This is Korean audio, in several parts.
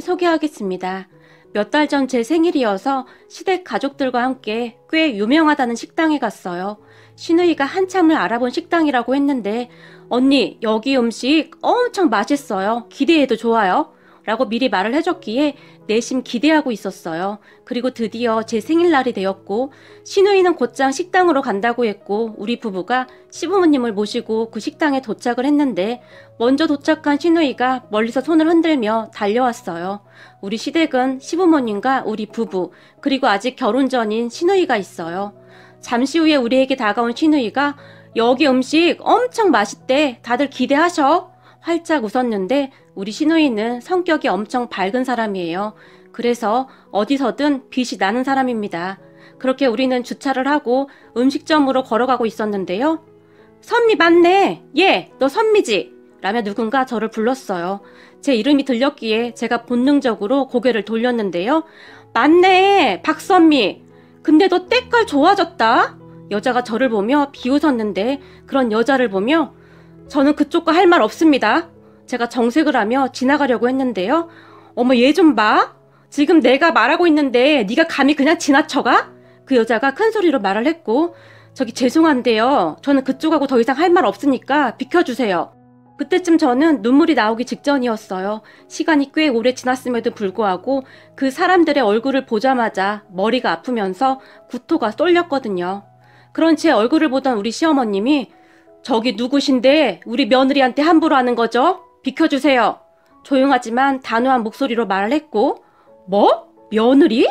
소개하겠습니다. 몇 달 전 제 생일이어서 시댁 가족들과 함께 꽤 유명하다는 식당에 갔어요. 시누이가 한참을 알아본 식당이라고 했는데 언니 여기 음식 엄청 맛있어요. 기대해도 좋아요? 라고 미리 말을 해줬기에 내심 기대하고 있었어요. 그리고 드디어 제 생일날이 되었고 시누이는 곧장 식당으로 간다고 했고 우리 부부가 시부모님을 모시고 그 식당에 도착을 했는데 먼저 도착한 시누이가 멀리서 손을 흔들며 달려왔어요. 우리 시댁은 시부모님과 우리 부부 그리고 아직 결혼 전인 시누이가 있어요. 잠시 후에 우리에게 다가온 시누이가 여기 음식 엄청 맛있대. 다들 기대하셔. 활짝 웃었는데 우리 시누이는 성격이 엄청 밝은 사람이에요. 그래서 어디서든 빛이 나는 사람입니다. 그렇게 우리는 주차를 하고 음식점으로 걸어가고 있었는데요. 선미 맞네. 예, 너 선미지? 라며 누군가 저를 불렀어요. 제 이름이 들렸기에 제가 본능적으로 고개를 돌렸는데요. 맞네, 박선미. 근데 너 때깔 좋아졌다? 여자가 저를 보며 비웃었는데 그런 여자를 보며 저는 그쪽과 할 말 없습니다. 제가 정색을 하며 지나가려고 했는데요. 어머 얘 좀 봐. 지금 내가 말하고 있는데 네가 감히 그냥 지나쳐가? 그 여자가 큰 소리로 말을 했고 저기 죄송한데요. 저는 그쪽하고 더 이상 할 말 없으니까 비켜주세요. 그때쯤 저는 눈물이 나오기 직전이었어요. 시간이 꽤 오래 지났음에도 불구하고 그 사람들의 얼굴을 보자마자 머리가 아프면서 구토가 쏠렸거든요. 그런 제 얼굴을 보던 우리 시어머님이 저기 누구신데 우리 며느리한테 함부로 하는 거죠? 비켜주세요. 조용하지만 단호한 목소리로 말을 했고 뭐? 며느리?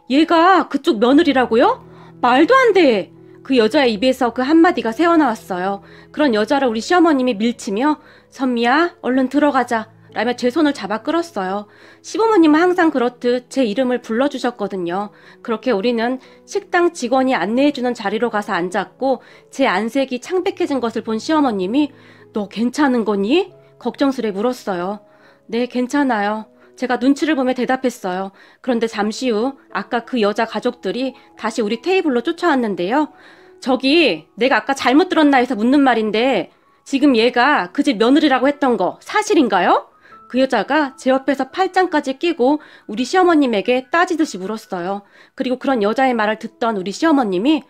얘가 그쪽 며느리라고요? 말도 안 돼. 그 여자의 입에서 그 한마디가 새어나왔어요. 그런 여자를 우리 시어머님이 밀치며 선미야 얼른 들어가자 라며 제 손을 잡아 끌었어요. 시부모님은 항상 그렇듯 제 이름을 불러주셨거든요. 그렇게 우리는 식당 직원이 안내해주는 자리로 가서 앉았고 제 안색이 창백해진 것을 본 시어머님이 너 괜찮은 거니? 걱정스레 물었어요. 네, 괜찮아요. 제가 눈치를 보며 대답했어요. 그런데 잠시 후 아까 그 여자 가족들이 다시 우리 테이블로 쫓아왔는데요. 저기 내가 아까 잘못 들었나 해서 묻는 말인데 지금 얘가 그 집 며느리라고 했던 거 사실인가요? 그 여자가 제 옆에서 팔짱까지 끼고 우리 시어머님에게 따지듯이 물었어요. 그리고 그런 여자의 말을 듣던 우리 시어머님이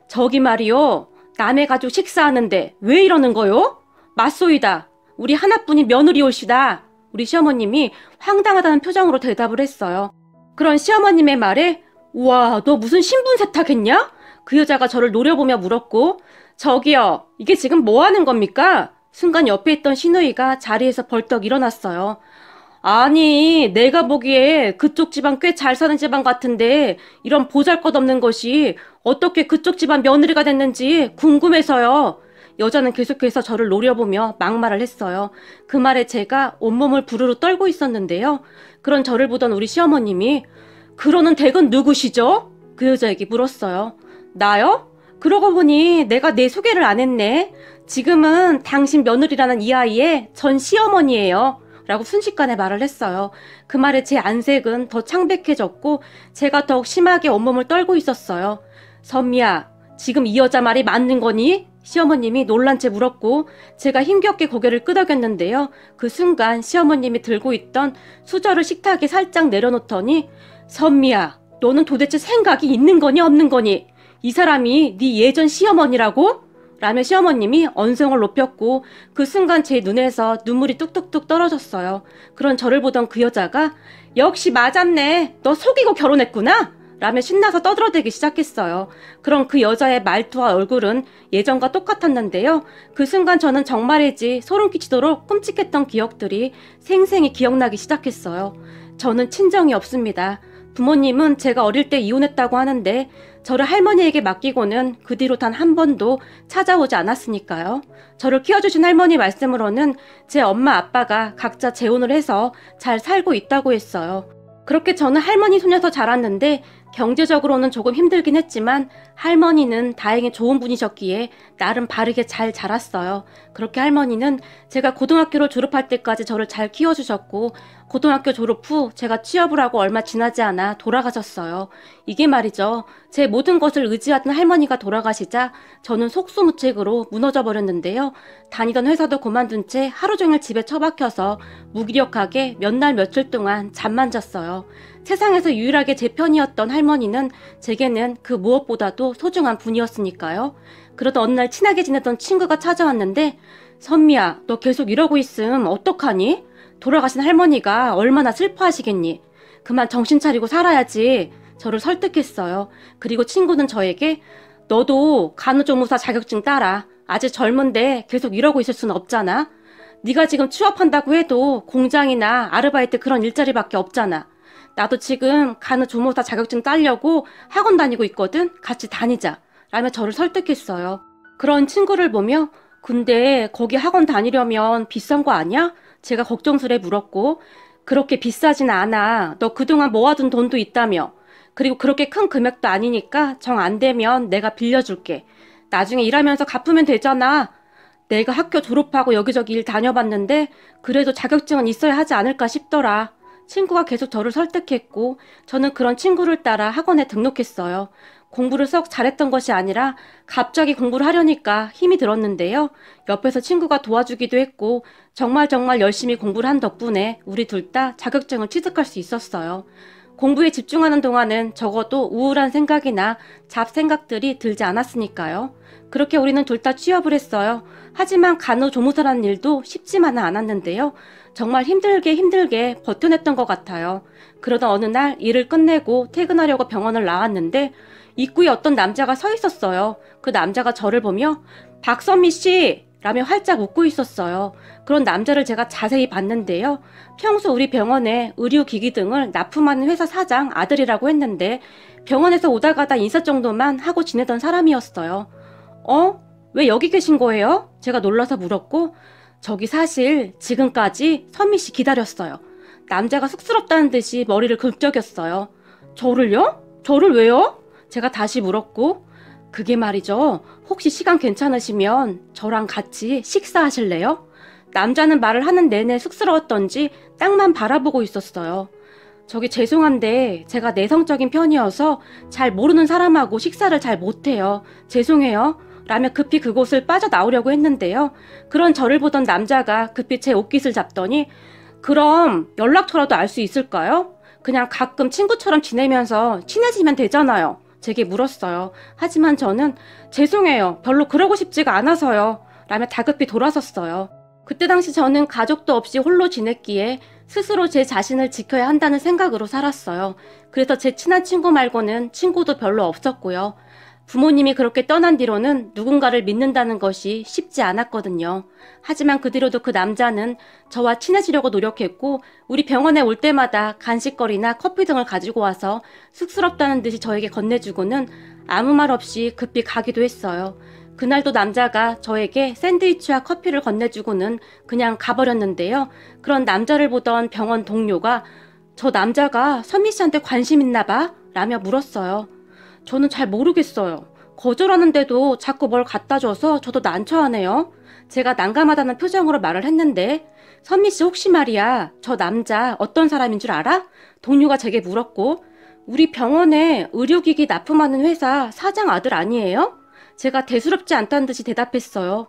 저기 말이요. 남의 가족 식사하는데 왜 이러는 거요? 맞소이다. 우리 하나뿐인 며느리 올시다. 우리 시어머님이 황당하다는 표정으로 대답을 했어요. 그런 시어머님의 말에 우와 너 무슨 신분 세탁했냐? 그 여자가 저를 노려보며 물었고 저기요 이게 지금 뭐 하는 겁니까? 순간 옆에 있던 시누이가 자리에서 벌떡 일어났어요. 아니 내가 보기에 그쪽 집안 꽤 잘 사는 집안 같은데 이런 보잘것없는 것이 어떻게 그쪽 집안 며느리가 됐는지 궁금해서요. 여자는 계속해서 저를 노려보며 막말을 했어요. 그 말에 제가 온몸을 부르르 떨고 있었는데요. 그런 저를 보던 우리 시어머님이 그러는 댁은 누구시죠? 그 여자에게 물었어요. 나요? 그러고 보니 내가 내 소개를 안 했네. 지금은 당신 며느리라는 이 아이의 전 시어머니예요. 라고 순식간에 말을 했어요. 그 말에 제 안색은 더 창백해졌고 제가 더욱 심하게 온몸을 떨고 있었어요. 선미야, 지금 이 여자 말이 맞는 거니? 시어머님이 놀란 채 물었고 제가 힘겹게 고개를 끄덕였는데요. 그 순간 시어머님이 들고 있던 수저를 식탁에 살짝 내려놓더니 선미야, 너는 도대체 생각이 있는 거니 없는 거니? 이 사람이 네 예전 시어머니라고? 라며 시어머님이 언성을 높였고 그 순간 제 눈에서 눈물이 뚝뚝뚝 떨어졌어요. 그런 저를 보던 그 여자가 역시 맞았네. 너 속이고 결혼했구나? 라며 신나서 떠들어대기 시작했어요. 그럼 그 여자의 말투와 얼굴은 예전과 똑같았는데요. 그 순간 저는 정말이지 소름 끼치도록 끔찍했던 기억들이 생생히 기억나기 시작했어요. 저는 친정이 없습니다. 부모님은 제가 어릴 때 이혼했다고 하는데 저를 할머니에게 맡기고는 그 뒤로 단 한 번도 찾아오지 않았으니까요. 저를 키워주신 할머니 말씀으로는 제 엄마 아빠가 각자 재혼을 해서 잘 살고 있다고 했어요. 그렇게 저는 할머니 손에서 자랐는데 경제적으로는 조금 힘들긴 했지만 할머니는 다행히 좋은 분이셨기에 나름 바르게 잘 자랐어요. 그렇게 할머니는 제가 고등학교를 졸업할 때까지 저를 잘 키워주셨고 고등학교 졸업 후 제가 취업을 하고 얼마 지나지 않아 돌아가셨어요. 이게 말이죠. 제 모든 것을 의지하던 할머니가 돌아가시자 저는 속수무책으로 무너져 버렸는데요. 다니던 회사도 그만둔 채 하루 종일 집에 처박혀서 무기력하게 몇 날 며칠 동안 잠만 잤어요. 세상에서 유일하게 제 편이었던 할머니는 제게는 그 무엇보다도 소중한 분이었으니까요. 그러다 어느 날 친하게 지내던 친구가 찾아왔는데 선미야, 너 계속 이러고 있음 어떡하니? 돌아가신 할머니가 얼마나 슬퍼하시겠니? 그만 정신 차리고 살아야지. 저를 설득했어요. 그리고 친구는 저에게 너도 간호조무사 자격증 따라. 아직 젊은데 계속 이러고 있을 순 없잖아. 네가 지금 취업한다고 해도 공장이나 아르바이트 그런 일자리밖에 없잖아. 나도 지금 간호조무사 자격증 따려고 학원 다니고 있거든. 같이 다니자. 라며 저를 설득했어요. 그런 친구를 보며 근데 거기 학원 다니려면 비싼 거 아니야? 제가 걱정스레 물었고 그렇게 비싸진 않아. 너 그동안 모아둔 돈도 있다며. 그리고 그렇게 큰 금액도 아니니까 정 안 되면 내가 빌려줄게. 나중에 일하면서 갚으면 되잖아. 내가 학교 졸업하고 여기저기 일 다녀봤는데 그래도 자격증은 있어야 하지 않을까 싶더라. 친구가 계속 저를 설득했고 저는 그런 친구를 따라 학원에 등록했어요. 공부를 썩 잘했던 것이 아니라 갑자기 공부를 하려니까 힘이 들었는데요. 옆에서 친구가 도와주기도 했고 정말 열심히 공부를 한 덕분에 우리 둘 다 자격증을 취득할 수 있었어요. 공부에 집중하는 동안은 적어도 우울한 생각이나 잡생각들이 들지 않았으니까요. 그렇게 우리는 둘 다 취업을 했어요. 하지만 간호조무사라는 일도 쉽지만은 않았는데요. 정말 힘들게 버텨냈던 것 같아요. 그러다 어느 날 일을 끝내고 퇴근하려고 병원을 나왔는데 입구에 어떤 남자가 서 있었어요. 그 남자가 저를 보며 박선미 씨! 라며 활짝 웃고 있었어요. 그런 남자를 제가 자세히 봤는데요. 평소 우리 병원에 의료기기 등을 납품하는 회사 사장 아들이라고 했는데 병원에서 오다 가다 인사 정도만 하고 지내던 사람이었어요. 왜 여기 계신 거예요? 제가 놀라서 물었고 저기 사실 지금까지 선미 씨 기다렸어요. 남자가 쑥스럽다는 듯이 머리를 긁적였어요. 저를요? 저를 왜요? 제가 다시 물었고 그게 말이죠. 혹시 시간 괜찮으시면 저랑 같이 식사하실래요? 남자는 말을 하는 내내 쑥스러웠던지 땅만 바라보고 있었어요. 저기 죄송한데 제가 내성적인 편이어서 잘 모르는 사람하고 식사를 잘 못해요. 죄송해요. 라며 급히 그곳을 빠져나오려고 했는데요. 그런 저를 보던 남자가 급히 제 옷깃을 잡더니 그럼 연락처라도 알 수 있을까요? 그냥 가끔 친구처럼 지내면서 친해지면 되잖아요. 제게 물었어요. 하지만 저는 죄송해요. 별로 그러고 싶지가 않아서요. 라며 다급히 돌아섰어요. 그때 당시 저는 가족도 없이 홀로 지냈기에 스스로 제 자신을 지켜야 한다는 생각으로 살았어요. 그래서 제 친한 친구 말고는 친구도 별로 없었고요. 부모님이 그렇게 떠난 뒤로는 누군가를 믿는다는 것이 쉽지 않았거든요. 하지만 그 뒤로도 그 남자는 저와 친해지려고 노력했고 우리 병원에 올 때마다 간식거리나 커피 등을 가지고 와서 쑥스럽다는 듯이 저에게 건네주고는 아무 말 없이 급히 가기도 했어요. 그날도 남자가 저에게 샌드위치와 커피를 건네주고는 그냥 가버렸는데요. 그런 남자를 보던 병원 동료가 저 남자가 선미 씨한테 관심 있나 봐? 라며 물었어요. 저는 잘 모르겠어요. 거절하는데도 자꾸 뭘 갖다 줘서 저도 난처하네요. 제가 난감하다는 표정으로 말을 했는데 선미 씨 혹시 말이야 저 남자 어떤 사람인 줄 알아? 동료가 제게 물었고 우리 병원에 의료기기 납품하는 회사 사장 아들 아니에요? 제가 대수롭지 않다는 듯이 대답했어요.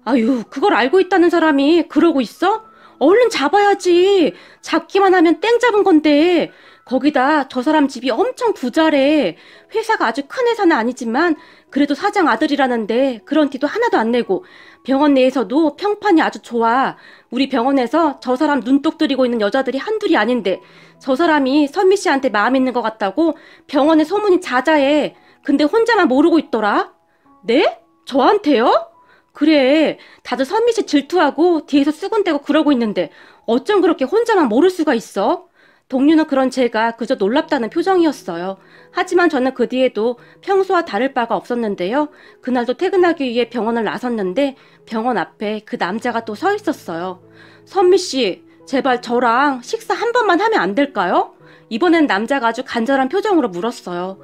아유 그걸 알고 있다는 사람이 그러고 있어? 얼른 잡아야지. 잡기만 하면 땡 잡은 건데 거기다 저 사람 집이 엄청 부자래. 회사가 아주 큰 회사는 아니지만 그래도 사장 아들이라는데 그런 티도 하나도 안 내고 병원 내에서도 평판이 아주 좋아. 우리 병원에서 저 사람 눈독 들이고 있는 여자들이 한둘이 아닌데 저 사람이 선미 씨한테 마음 있는 것 같다고 병원에 소문이 자자해. 근데 혼자만 모르고 있더라. 네? 저한테요? 그래 다들 선미 씨 질투하고 뒤에서 쓰군대고 그러고 있는데 어쩜 그렇게 혼자만 모를 수가 있어? 동료는 그런 제가 그저 놀랍다는 표정이었어요. 하지만 저는 그 뒤에도 평소와 다를 바가 없었는데요. 그날도 퇴근하기 위해 병원을 나섰는데 병원 앞에 그 남자가 또 서 있었어요. 선미 씨, 제발 저랑 식사 한 번만 하면 안 될까요? 이번엔 남자가 아주 간절한 표정으로 물었어요.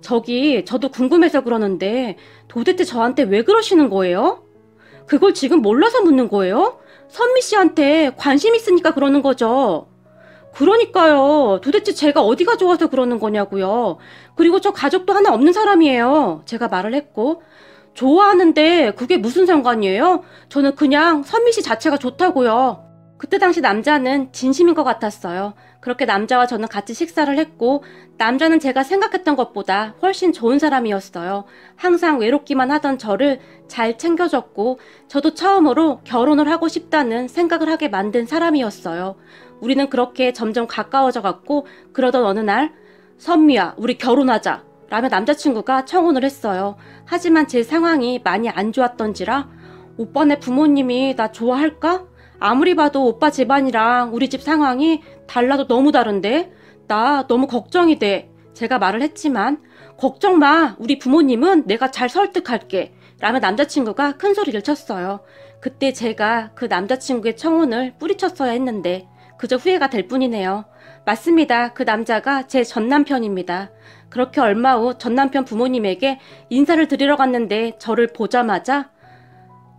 저도 궁금해서 그러는데 도대체 저한테 왜 그러시는 거예요? 그걸 지금 몰라서 묻는 거예요? 선미 씨한테 관심 있으니까 그러는 거죠. 그러니까요. 도대체 제가 어디가 좋아서 그러는 거냐고요. 그리고 저 가족도 하나 없는 사람이에요. 제가 말을 했고. 좋아하는데 그게 무슨 상관이에요? 저는 그냥 선미 씨 자체가 좋다고요. 그때 당시 남자는 진심인 것 같았어요. 그렇게 남자와 저는 같이 식사를 했고 남자는 제가 생각했던 것보다 훨씬 좋은 사람이었어요. 항상 외롭기만 하던 저를 잘 챙겨줬고 저도 처음으로 결혼을 하고 싶다는 생각을 하게 만든 사람이었어요. 우리는 그렇게 점점 가까워져 갔고 그러던 어느 날 선미야 우리 결혼하자 라며 남자친구가 청혼을 했어요. 하지만 제 상황이 많이 안 좋았던지라 오빠네 부모님이 나 좋아할까? 아무리 봐도 오빠 집안이랑 우리 집 상황이 달라도 너무 다른데 나 너무 걱정이 돼. 제가 말을 했지만 걱정 마. 우리 부모님은 내가 잘 설득할게. 라며 남자친구가 큰 소리를 쳤어요. 그때 제가 그 남자친구의 청혼을 뿌리쳤어야 했는데 그저 후회가 될 뿐이네요. 맞습니다. 그 남자가 제 전남편입니다. 그렇게 얼마 후 전남편 부모님에게 인사를 드리러 갔는데 저를 보자마자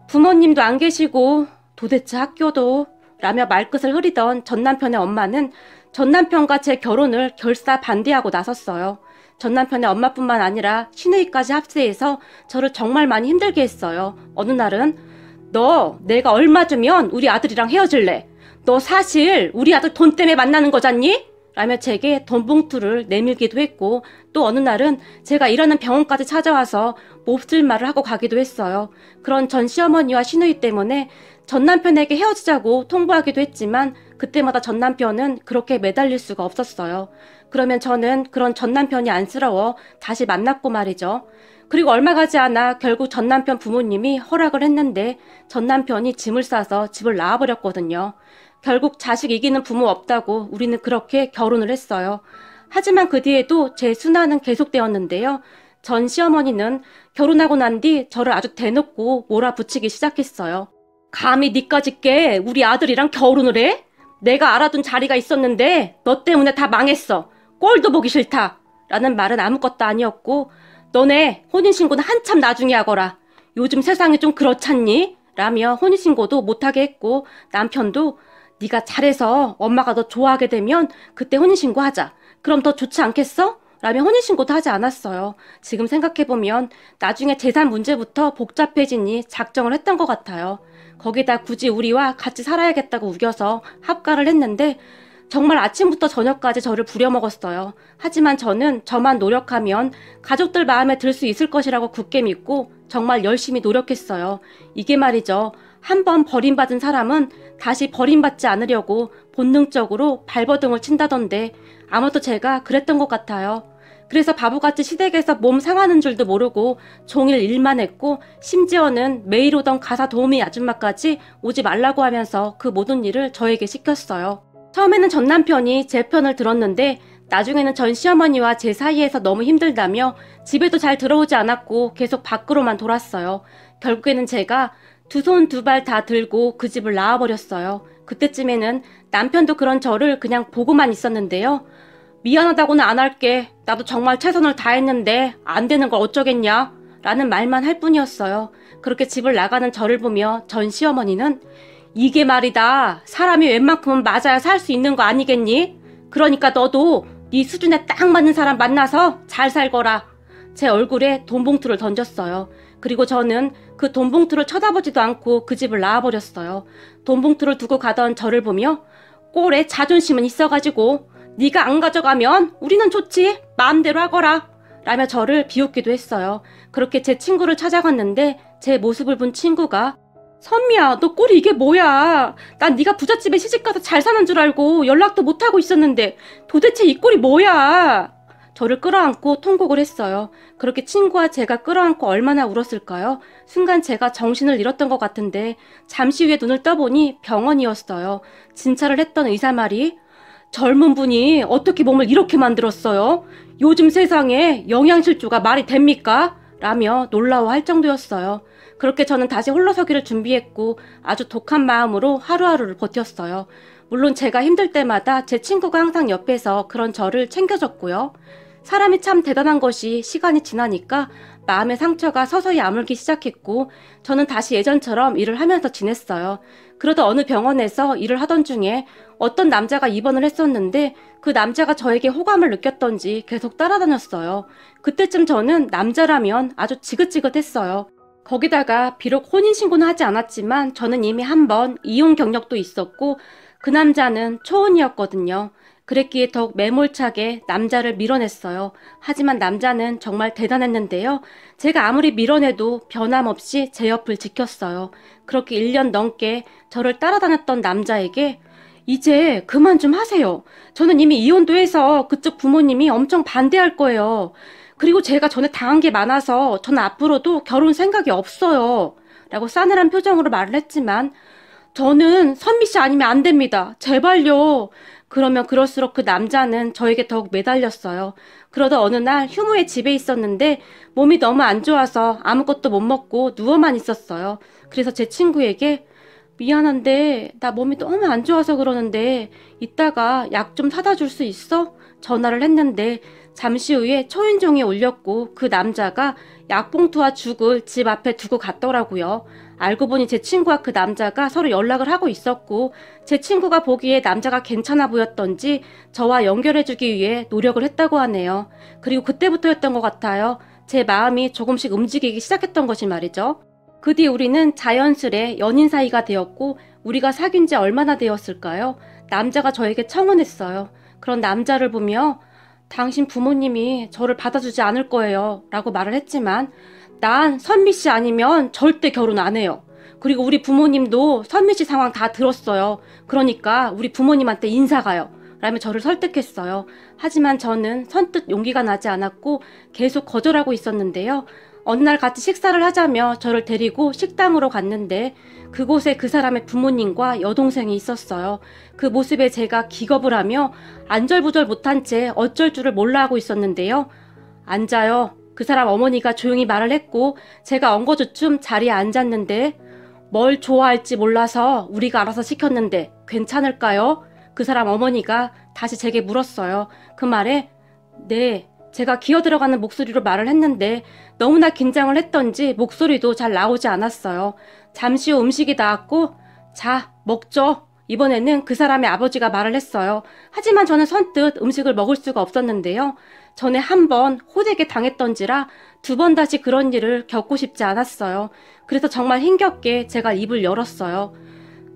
부모님도 안 계시고 도대체 학교도 라며 말끝을 흐리던 전남편의 엄마는 전남편과 제 결혼을 결사 반대하고 나섰어요. 전남편의 엄마뿐만 아니라 시누이까지 합세해서 저를 정말 많이 힘들게 했어요. 어느 날은 너 내가 얼마 주면 우리 아들이랑 헤어질래? 너 사실 우리 아들 돈 때문에 만나는 거잖니? 라며 제게 돈 봉투를 내밀기도 했고 또 어느 날은 제가 일하는 병원까지 찾아와서 몹쓸 말을 하고 가기도 했어요. 그런 전 시어머니와 시누이 때문에 전 남편에게 헤어지자고 통보하기도 했지만 그때마다 전 남편은 그렇게 매달릴 수가 없었어요. 그러면 저는 그런 전 남편이 안쓰러워 다시 만났고 말이죠. 그리고 얼마 가지 않아 결국 전 남편 부모님이 허락을 했는데 전 남편이 짐을 싸서 집을 나와버렸거든요. 결국 자식 이기는 부모 없다고 우리는 그렇게 결혼을 했어요. 하지만 그 뒤에도 제 순환은 계속되었는데요. 전 시어머니는 결혼하고 난 뒤 저를 아주 대놓고 몰아붙이기 시작했어요. 감히 니까짓 게 우리 아들이랑 결혼을 해? 내가 알아둔 자리가 있었는데 너 때문에 다 망했어. 꼴도 보기 싫다. 라는 말은 아무것도 아니었고 너네 혼인신고는 한참 나중에 하거라. 요즘 세상이 좀 그렇잖니? 라며 혼인신고도 못하게 했고 남편도 네가 잘해서 엄마가 너 좋아하게 되면 그때 혼인신고하자. 그럼 더 좋지 않겠어? 라며 혼인신고도 하지 않았어요. 지금 생각해보면 나중에 재산 문제부터 복잡해지니 작정을 했던 것 같아요. 거기다 굳이 우리와 같이 살아야겠다고 우겨서 합가를 했는데 정말 아침부터 저녁까지 저를 부려먹었어요. 하지만 저는 저만 노력하면 가족들 마음에 들 수 있을 것이라고 굳게 믿고 정말 열심히 노력했어요. 이게 말이죠. 한번 버림받은 사람은 다시 버림받지 않으려고 본능적으로 발버둥을 친다던데 아마도 제가 그랬던 것 같아요. 그래서 바보같이 시댁에서 몸 상하는 줄도 모르고 종일 일만 했고 심지어는 매일 오던 가사 도우미 아줌마까지 오지 말라고 하면서 그 모든 일을 저에게 시켰어요. 처음에는 전 남편이 제 편을 들었는데 나중에는 전 시어머니와 제 사이에서 너무 힘들다며 집에도 잘 들어오지 않았고 계속 밖으로만 돌았어요. 결국에는 제가 두 손 두 발 다 들고 그 집을 나와버렸어요. 그때쯤에는 남편도 그런 저를 그냥 보고만 있었는데요. 미안하다고는 안 할게. 나도 정말 최선을 다했는데 안 되는 걸 어쩌겠냐? 라는 말만 할 뿐이었어요. 그렇게 집을 나가는 저를 보며 전 시어머니는 이게 말이다. 사람이 웬만큼은 맞아야 살 수 있는 거 아니겠니? 그러니까 너도 네 수준에 딱 맞는 사람 만나서 잘 살거라. 제 얼굴에 돈 봉투를 던졌어요. 그리고 저는 그 돈 봉투를 쳐다보지도 않고 그 집을 나와버렸어요. 돈 봉투를 두고 가던 저를 보며 꼴에 자존심은 있어가지고 네가 안 가져가면 우리는 좋지. 마음대로 하거라. 라며 저를 비웃기도 했어요. 그렇게 제 친구를 찾아갔는데 제 모습을 본 친구가 선미야, 너 꼴이 이게 뭐야? 난 네가 부잣집에 시집가서 잘 사는 줄 알고 연락도 못하고 있었는데 도대체 이 꼴이 뭐야? 저를 끌어안고 통곡을 했어요. 그렇게 친구와 제가 끌어안고 얼마나 울었을까요? 순간 제가 정신을 잃었던 것 같은데 잠시 후에 눈을 떠보니 병원이었어요. 진찰을 했던 의사 말이 젊은 분이 어떻게 몸을 이렇게 만들었어요? 요즘 세상에 영양실조가 말이 됩니까? 라며 놀라워할 정도였어요. 그렇게 저는 다시 홀로 서기를 준비했고 아주 독한 마음으로 하루하루를 버텼어요. 물론 제가 힘들 때마다 제 친구가 항상 옆에서 그런 저를 챙겨줬고요. 사람이 참 대단한 것이 시간이 지나니까 마음의 상처가 서서히 아물기 시작했고 저는 다시 예전처럼 일을 하면서 지냈어요. 그러다 어느 병원에서 일을 하던 중에 어떤 남자가 입원을 했었는데 그 남자가 저에게 호감을 느꼈던지 계속 따라다녔어요. 그때쯤 저는 남자라면 아주 지긋지긋했어요. 거기다가 비록 혼인신고는 하지 않았지만 저는 이미 한 번 이혼 경력도 있었고 그 남자는 초혼이었거든요. 그랬기에 더욱 매몰차게 남자를 밀어냈어요. 하지만 남자는 정말 대단했는데요. 제가 아무리 밀어내도 변함없이 제 옆을 지켰어요. 그렇게 1년 넘게 저를 따라다녔던 남자에게 이제 그만 좀 하세요. 저는 이미 이혼도 해서 그쪽 부모님이 엄청 반대할 거예요. 그리고 제가 전에 당한 게 많아서 저는 앞으로도 결혼 생각이 없어요. 라고 싸늘한 표정으로 말을 했지만 저는 선미 씨 아니면 안 됩니다. 제발요. 그러면 그럴수록 그 남자는 저에게 더욱 매달렸어요. 그러다 어느 날 휴무에 집에 있었는데 몸이 너무 안 좋아서 아무것도 못 먹고 누워만 있었어요. 그래서 제 친구에게 미안한데 나 몸이 너무 안 좋아서 그러는데 이따가 약 좀 사다 줄 수 있어? 전화를 했는데 잠시 후에 초인종이 울렸고 그 남자가 약봉투와 죽을 집 앞에 두고 갔더라고요. 알고 보니 제 친구와 그 남자가 서로 연락을 하고 있었고 제 친구가 보기에 남자가 괜찮아 보였던지 저와 연결해주기 위해 노력을 했다고 하네요. 그리고 그때부터였던 것 같아요. 제 마음이 조금씩 움직이기 시작했던 것이 말이죠. 그 뒤 우리는 자연스레 연인 사이가 되었고 우리가 사귄 지 얼마나 되었을까요? 남자가 저에게 청혼했어요. 그런 남자를 보며 당신 부모님이 저를 받아주지 않을 거예요 라고 말을 했지만 난 선미 씨 아니면 절대 결혼 안 해요. 그리고 우리 부모님도 선미 씨 상황 다 들었어요. 그러니까 우리 부모님한테 인사 가요. 라며 저를 설득했어요. 하지만 저는 선뜻 용기가 나지 않았고 계속 거절하고 있었는데요. 어느 날 같이 식사를 하자며 저를 데리고 식당으로 갔는데 그곳에 그 사람의 부모님과 여동생이 있었어요. 그 모습에 제가 기겁을 하며 안절부절 못한 채 어쩔 줄을 몰라 하고 있었는데요. 앉아요. 그 사람 어머니가 조용히 말을 했고 제가 엉거주춤 자리에 앉았는데 뭘 좋아할지 몰라서 우리가 알아서 시켰는데 괜찮을까요? 그 사람 어머니가 다시 제게 물었어요. 그 말에 네. 제가 기어들어가는 목소리로 말을 했는데 너무나 긴장을 했던지 목소리도 잘 나오지 않았어요. 잠시 후 음식이 나왔고 자, 먹죠. 이번에는 그 사람의 아버지가 말을 했어요. 하지만 저는 선뜻 음식을 먹을 수가 없었는데요. 전에 한 번 호되게 당했던지라 두 번 다시 그런 일을 겪고 싶지 않았어요. 그래서 정말 힘겹게 제가 입을 열었어요.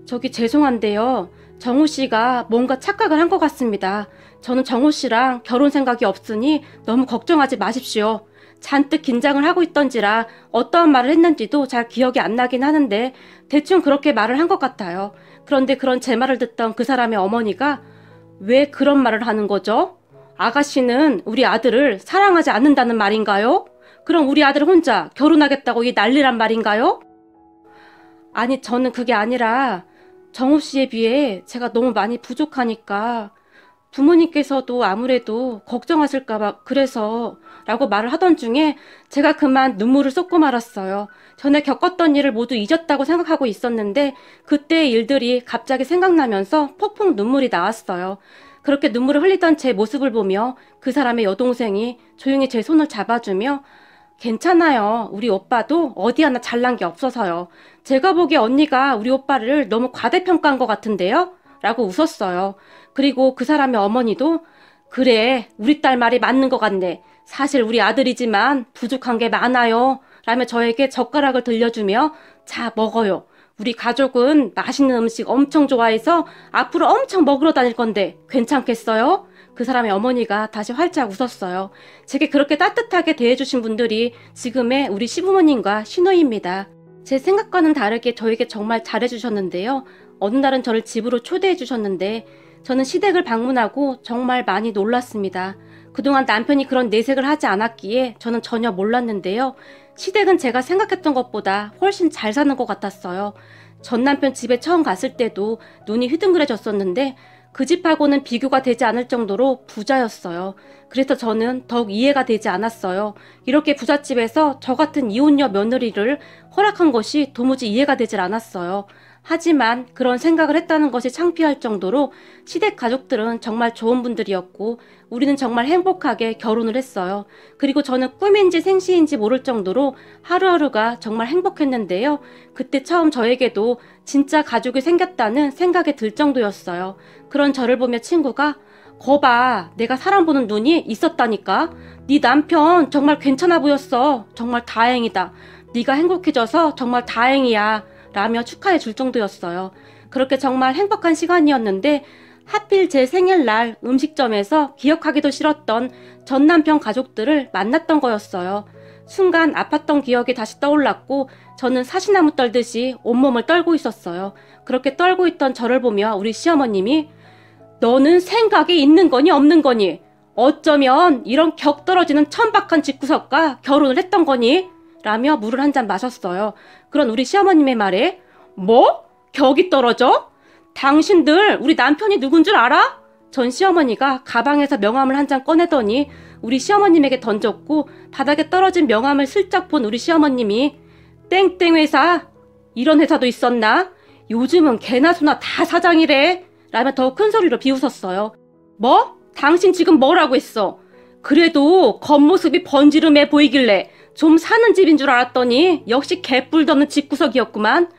저기 죄송한데요. 정우 씨가 뭔가 착각을 한 것 같습니다. 저는 정우 씨랑 결혼 생각이 없으니 너무 걱정하지 마십시오. 잔뜩 긴장을 하고 있던지라 어떠한 말을 했는지도 잘 기억이 안 나긴 하는데 대충 그렇게 말을 한 것 같아요. 그런데 그런 제 말을 듣던 그 사람의 어머니가 왜 그런 말을 하는 거죠? 아가씨는 우리 아들을 사랑하지 않는다는 말인가요? 그럼 우리 아들 혼자 결혼하겠다고 이 난리란 말인가요? 아니, 저는 그게 아니라 정우 씨에 비해 제가 너무 많이 부족하니까 부모님께서도 아무래도 걱정하실까봐 그래서 라고 말을 하던 중에 제가 그만 눈물을 쏟고 말았어요. 전에 겪었던 일을 모두 잊었다고 생각하고 있었는데 그때의 일들이 갑자기 생각나면서 폭풍 눈물이 나왔어요. 그렇게 눈물을 흘리던 제 모습을 보며 그 사람의 여동생이 조용히 제 손을 잡아주며 괜찮아요. 우리 오빠도 어디 하나 잘난 게 없어서요. 제가 보기에 언니가 우리 오빠를 너무 과대평가한 것 같은데요? 라고 웃었어요. 그리고 그 사람의 어머니도 그래, 우리 딸 말이 맞는 것 같네. 사실 우리 아들이지만 부족한 게 많아요. 라며 저에게 젓가락을 들려주며 자, 먹어요. 우리 가족은 맛있는 음식 엄청 좋아해서 앞으로 엄청 먹으러 다닐 건데 괜찮겠어요? 그 사람의 어머니가 다시 활짝 웃었어요. 제게 그렇게 따뜻하게 대해주신 분들이 지금의 우리 시부모님과 시누이입니다. 제 생각과는 다르게 저에게 정말 잘해주셨는데요. 어느 날은 저를 집으로 초대해주셨는데 저는 시댁을 방문하고 정말 많이 놀랐습니다. 그동안 남편이 그런 내색을 하지 않았기에 저는 전혀 몰랐는데요. 시댁은 제가 생각했던 것보다 훨씬 잘 사는 것 같았어요. 전 남편 집에 처음 갔을 때도 눈이 휘둥그레졌었는데 그 집하고는 비교가 되지 않을 정도로 부자였어요. 그래서 저는 더욱 이해가 되지 않았어요. 이렇게 부잣집에서 저 같은 이혼녀 며느리를 허락한 것이 도무지 이해가 되질 않았어요. 하지만 그런 생각을 했다는 것이 창피할 정도로 시댁 가족들은 정말 좋은 분들이었고 우리는 정말 행복하게 결혼을 했어요. 그리고 저는 꿈인지 생시인지 모를 정도로 하루하루가 정말 행복했는데요. 그때 처음 저에게도 진짜 가족이 생겼다는 생각이 들 정도였어요. 그런 저를 보며 친구가 거봐, 내가 사람 보는 눈이 있었다니까. 네 남편 정말 괜찮아 보였어. 정말 다행이다. 네가 행복해져서 정말 다행이야. 라며 축하해 줄 정도였어요. 그렇게 정말 행복한 시간이었는데 하필 제 생일날 음식점에서 기억하기도 싫었던 전 남편 가족들을 만났던 거였어요. 순간 아팠던 기억이 다시 떠올랐고 저는 사시나무 떨듯이 온몸을 떨고 있었어요. 그렇게 떨고 있던 저를 보며 우리 시어머님이 너는 생각이 있는 거니 없는 거니? 어쩌면 이런 격 떨어지는 천박한 집구석과 결혼을 했던 거니? 라며 물을 한 잔 마셨어요. 그런 우리 시어머님의 말에 뭐? 격이 떨어져? 당신들 우리 남편이 누군 줄 알아? 전 시어머니가 가방에서 명함을 한 장 꺼내더니 우리 시어머님에게 던졌고 바닥에 떨어진 명함을 슬쩍 본 우리 시어머님이 땡땡 회사 이런 회사도 있었나? 요즘은 개나 소나 다 사장이래 라며 더 큰 소리로 비웃었어요. 뭐? 당신 지금 뭐라고 했어? 그래도 겉모습이 번지름해 보이길래 좀 사는 집인 줄 알았더니 역시 개뿔 없는 집구석이었구만.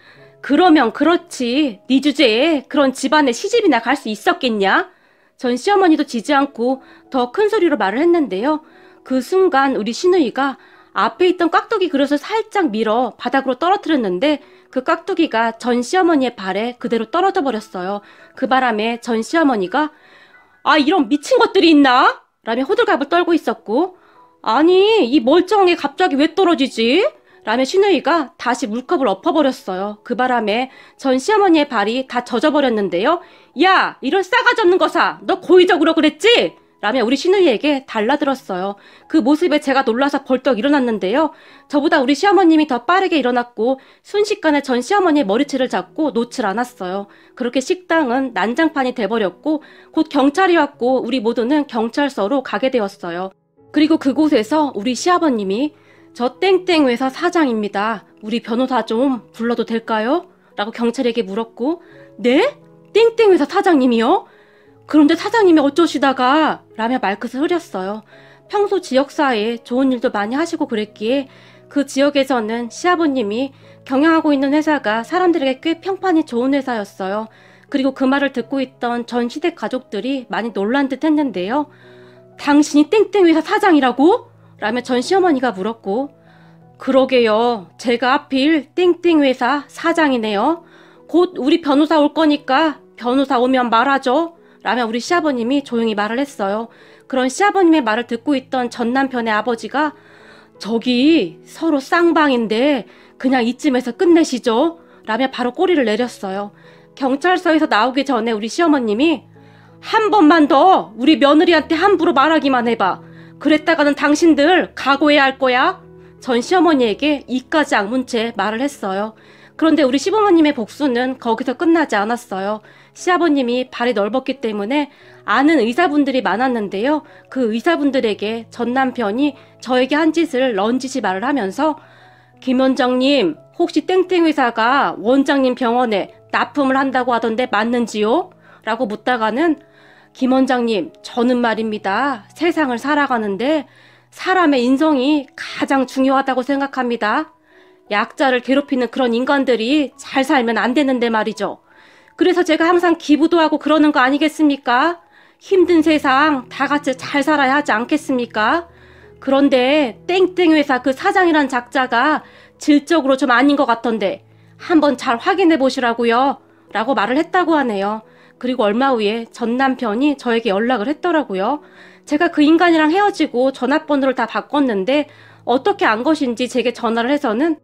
그러면 그렇지. 네 주제에 그런 집안에 시집이나 갈 수 있었겠냐? 전 시어머니도 지지 않고 더 큰 소리로 말을 했는데요. 그 순간 우리 시누이가 앞에 있던 깍두기 그릇을 살짝 밀어 바닥으로 떨어뜨렸는데 그 깍두기가 전 시어머니의 발에 그대로 떨어져 버렸어요. 그 바람에 전 시어머니가 아 이런 미친 것들이 있나? 라며 호들갑을 떨고 있었고 아니 이 멀쩡한 게 갑자기 왜 떨어지지? 라며 시누이가 다시 물컵을 엎어버렸어요. 그 바람에 전 시어머니의 발이 다 젖어버렸는데요. 야 이런 싸가지 없는 거사 너 고의적으로 그랬지? 라며 우리 시누이에게 달라들었어요. 그 모습에 제가 놀라서 벌떡 일어났는데요. 저보다 우리 시어머님이 더 빠르게 일어났고 순식간에 전 시어머니의 머리채를 잡고 놓질 않았어요. 그렇게 식당은 난장판이 돼버렸고 곧 경찰이 왔고 우리 모두는 경찰서로 가게 되었어요. 그리고 그곳에서 우리 시아버님이 저 땡땡 회사 사장입니다. 우리 변호사 좀 불러도 될까요? 라고 경찰에게 물었고 네? 땡땡 회사 사장님이요? 그런데 사장님이 어쩌시다가 라며 말끝을 흐렸어요. 평소 지역사회에 좋은 일도 많이 하시고 그랬기에 그 지역에서는 시아버님이 경영하고 있는 회사가 사람들에게 꽤 평판이 좋은 회사였어요. 그리고 그 말을 듣고 있던 전 시댁 가족들이 많이 놀란 듯 했는데요. 당신이 땡땡 회사 사장이라고? 라며 전 시어머니가 물었고 그러게요. 제가 하필 땡땡 회사 사장이네요. 곧 우리 변호사 올 거니까 변호사 오면 말하죠. 라며 우리 시아버님이 조용히 말을 했어요. 그런 시아버님의 말을 듣고 있던 전 남편의 아버지가 저기 서로 쌍방인데 그냥 이쯤에서 끝내시죠. 라며 바로 꼬리를 내렸어요. 경찰서에서 나오기 전에 우리 시어머님이 한 번만 더 우리 며느리한테 함부로 말하기만 해봐. 그랬다가는 당신들 각오해야 할 거야. 전 시어머니에게 이까지 악문 채 말을 했어요. 그런데 우리 시부모님의 복수는 거기서 끝나지 않았어요. 시아버님이 발이 넓었기 때문에 아는 의사분들이 많았는데요. 그 의사분들에게 전 남편이 저에게 한 짓을 넌지시 말을 하면서 김 원장님 혹시 땡땡 회사가 원장님 병원에 납품을 한다고 하던데 맞는지요? 라고 묻다가는 김 원장님 저는 말입니다. 세상을 살아가는데 사람의 인성이 가장 중요하다고 생각합니다. 약자를 괴롭히는 그런 인간들이 잘 살면 안 되는데 말이죠. 그래서 제가 항상 기부도 하고 그러는 거 아니겠습니까? 힘든 세상 다 같이 잘 살아야 하지 않겠습니까? 그런데 땡땡 회사 그 사장이란 작자가 질적으로 좀 아닌 것 같던데 한번 잘 확인해 보시라고요. 라고 말을 했다고 하네요. 그리고 얼마 후에 전 남편이 저에게 연락을 했더라고요. 제가 그 인간이랑 헤어지고 전화번호를 다 바꿨는데 어떻게 안 것인지 제게 전화를 해서는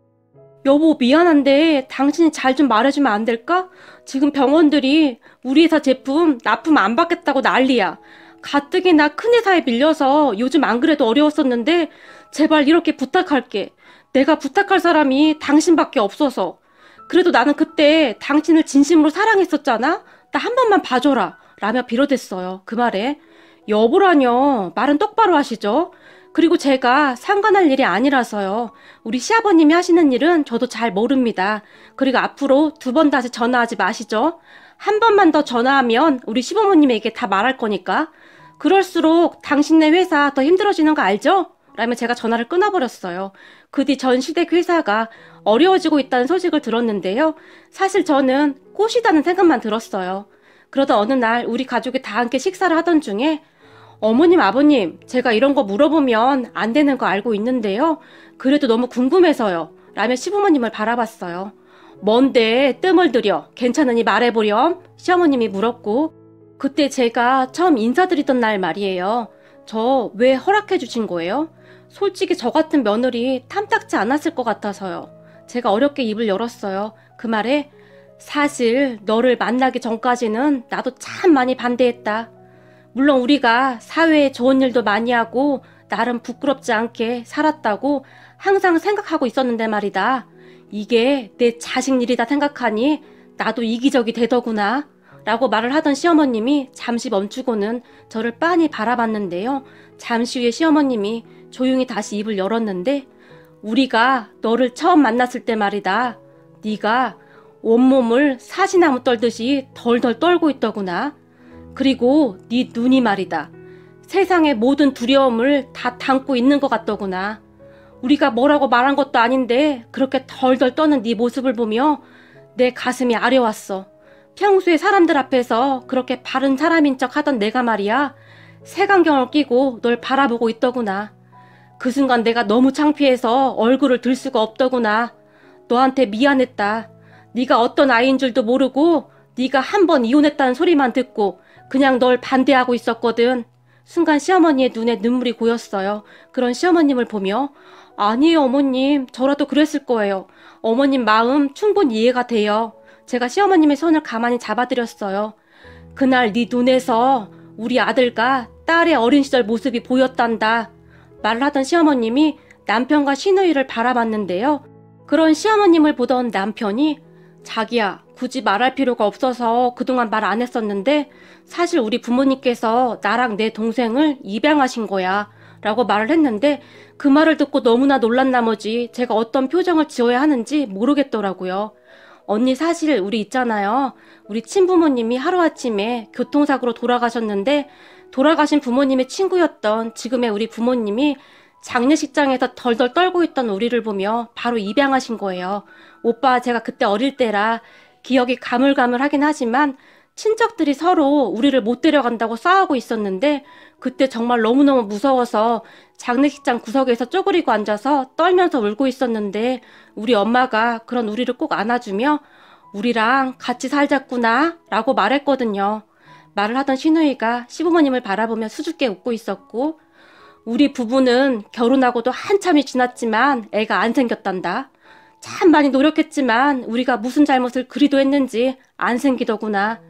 여보 미안한데 당신이 잘 좀 말해주면 안 될까? 지금 병원들이 우리 회사 제품 납품 안 받겠다고 난리야. 가뜩이나 큰 회사에 밀려서 요즘 안 그래도 어려웠었는데 제발 이렇게 부탁할게. 내가 부탁할 사람이 당신밖에 없어서. 그래도 나는 그때 당신을 진심으로 사랑했었잖아. 나 한 번만 봐줘라. 라며 빌어댔어요. 그 말에 여보라뇨. 말은 똑바로 하시죠. 그리고 제가 상관할 일이 아니라서요. 우리 시아버님이 하시는 일은 저도 잘 모릅니다. 그리고 앞으로 2번 다시 전화하지 마시죠. 한 번만 더 전화하면 우리 시부모님에게 다 말할 거니까. 그럴수록 당신네 회사 더 힘들어지는 거 알죠? 라며 제가 전화를 끊어버렸어요. 그 뒤 전 시댁 회사가 어려워지고 있다는 소식을 들었는데요. 사실 저는 꽃이다는 생각만 들었어요. 그러다 어느 날 우리 가족이 다 함께 식사를 하던 중에 어머님, 아버님, 제가 이런 거 물어보면 안 되는 거 알고 있는데요. 그래도 너무 궁금해서요. 라며 시부모님을 바라봤어요. 뭔데 뜸을 들여 괜찮으니 말해보렴? 시어머님이 물었고 그때 제가 처음 인사드리던 날 말이에요. 저 왜 허락해 주신 거예요? 솔직히 저 같은 며느리 탐탁지 않았을 것 같아서요. 제가 어렵게 입을 열었어요. 그 말에 사실 너를 만나기 전까지는 나도 참 많이 반대했다. 물론 우리가 사회에 좋은 일도 많이 하고 나름 부끄럽지 않게 살았다고 항상 생각하고 있었는데 말이다. 이게 내 자식 일이다 생각하니 나도 이기적이 되더구나. 라고 말을 하던 시어머님이 잠시 멈추고는 저를 빤히 바라봤는데요. 잠시 후에 시어머님이 조용히 다시 입을 열었는데 우리가 너를 처음 만났을 때 말이다. 네가 온몸을 사시나무 떨듯이 덜덜 떨고 있더구나. 그리고 네 눈이 말이다. 세상의 모든 두려움을 다 담고 있는 것 같더구나. 우리가 뭐라고 말한 것도 아닌데 그렇게 덜덜 떠는 네 모습을 보며 내 가슴이 아려왔어. 평소에 사람들 앞에서 그렇게 바른 사람인 척 하던 내가 말이야. 색안경을 끼고 널 바라보고 있더구나. 그 순간 내가 너무 창피해서 얼굴을 들 수가 없더구나. 너한테 미안했다. 네가 어떤 아이인 줄도 모르고 네가 한 번 이혼했다는 소리만 듣고 그냥 널 반대하고 있었거든. 순간 시어머니의 눈에 눈물이 고였어요. 그런 시어머님을 보며 아니에요 어머님. 저라도 그랬을 거예요. 어머님 마음 충분히 이해가 돼요. 제가 시어머님의 손을 가만히 잡아드렸어요. 그날 네 눈에서 우리 아들과 딸의 어린 시절 모습이 보였단다. 말을 하던 시어머님이 남편과 시누이를 바라봤는데요. 그런 시어머님을 보던 남편이 자기야 굳이 말할 필요가 없어서 그동안 말 안 했었는데 사실 우리 부모님께서 나랑 내 동생을 입양하신 거야 라고 말을 했는데 그 말을 듣고 너무나 놀란 나머지 제가 어떤 표정을 지어야 하는지 모르겠더라고요. 언니 사실 우리 있잖아요. 우리 친부모님이 하루아침에 교통사고로 돌아가셨는데 돌아가신 부모님의 친구였던 지금의 우리 부모님이 장례식장에서 덜덜 떨고 있던 우리를 보며 바로 입양하신 거예요. 오빠 제가 그때 어릴 때라 기억이 가물가물하긴 하지만 친척들이 서로 우리를 못 데려간다고 싸우고 있었는데 그때 정말 너무너무 무서워서 장례식장 구석에서 쪼그리고 앉아서 떨면서 울고 있었는데 우리 엄마가 그런 우리를 꼭 안아주며 우리랑 같이 살자꾸나 라고 말했거든요. 말을 하던 시누이가 시부모님을 바라보며 수줍게 웃고 있었고 우리 부부는 결혼하고도 한참이 지났지만 애가 안 생겼단다. 참 많이 노력했지만 우리가 무슨 잘못을 그리도 했는지 안 생기더구나.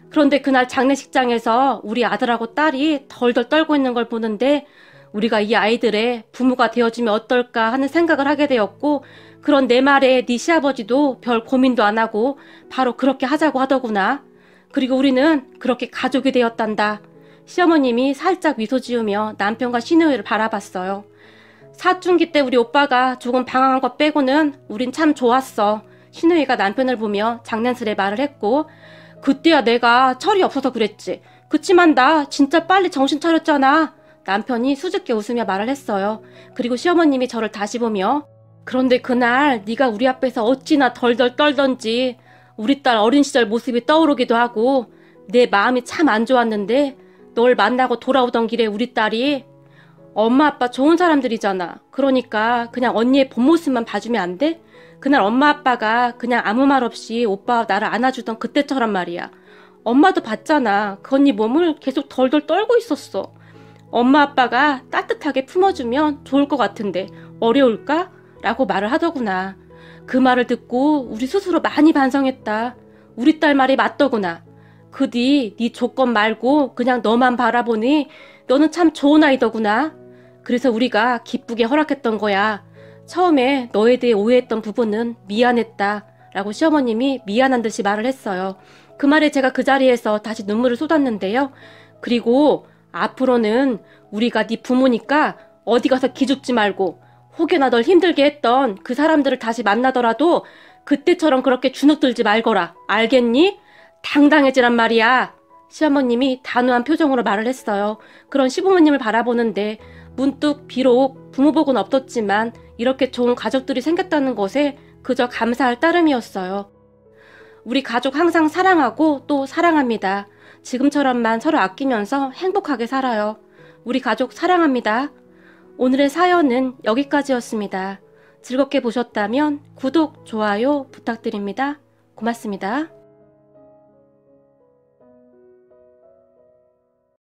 그런데 그날 장례식장에서 우리 아들하고 딸이 덜덜 떨고 있는 걸 보는데 우리가 이 아이들의 부모가 되어주면 어떨까 하는 생각을 하게 되었고 그런 내 말에 네 시아버지도 별 고민도 안 하고 바로 그렇게 하자고 하더구나. 그리고 우리는 그렇게 가족이 되었단다. 시어머님이 살짝 미소 지으며 남편과 시누이를 바라봤어요. 사춘기 때 우리 오빠가 조금 방황한 것 빼고는 우린 참 좋았어. 시누이가 남편을 보며 장난스레 말을 했고 그때야 내가 철이 없어서 그랬지. 그치만 나 진짜 빨리 정신 차렸잖아. 남편이 수줍게 웃으며 말을 했어요. 그리고 시어머님이 저를 다시 보며 그런데 그날 네가 우리 앞에서 어찌나 덜덜 떨던지 우리 딸 어린 시절 모습이 떠오르기도 하고 내 마음이 참 안 좋았는데 널 만나고 돌아오던 길에 우리 딸이 엄마 아빠 좋은 사람들이잖아. 그러니까 그냥 언니의 본 모습만 봐주면 안 돼? 그날 엄마 아빠가 그냥 아무 말 없이 오빠와 나를 안아주던 그때처럼 말이야. 엄마도 봤잖아. 그 언니 몸을 계속 덜덜 떨고 있었어. 엄마 아빠가 따뜻하게 품어주면 좋을 것 같은데 어려울까? 라고 말을 하더구나. 그 말을 듣고 우리 스스로 많이 반성했다. 우리 딸 말이 맞더구나. 그 뒤 네 조건 말고 그냥 너만 바라보니 너는 참 좋은 아이더구나. 그래서 우리가 기쁘게 허락했던 거야. 처음에 너에 대해 오해했던 부분은 미안했다 라고 시어머님이 미안한 듯이 말을 했어요. 그 말에 제가 그 자리에서 다시 눈물을 쏟았는데요. 그리고 앞으로는 우리가 네 부모니까 어디 가서 기죽지 말고 혹여나 널 힘들게 했던 그 사람들을 다시 만나더라도 그때처럼 그렇게 주눅들지 말거라. 알겠니? 당당해지란 말이야. 시어머님이 단호한 표정으로 말을 했어요. 그런 시부모님을 바라보는데 문득 비록 부모복은 없었지만 이렇게 좋은 가족들이 생겼다는 것에 그저 감사할 따름이었어요. 우리 가족 항상 사랑하고 또 사랑합니다. 지금처럼만 서로 아끼면서 행복하게 살아요. 우리 가족 사랑합니다. 오늘의 사연은 여기까지였습니다. 즐겁게 보셨다면 구독, 좋아요 부탁드립니다. 고맙습니다.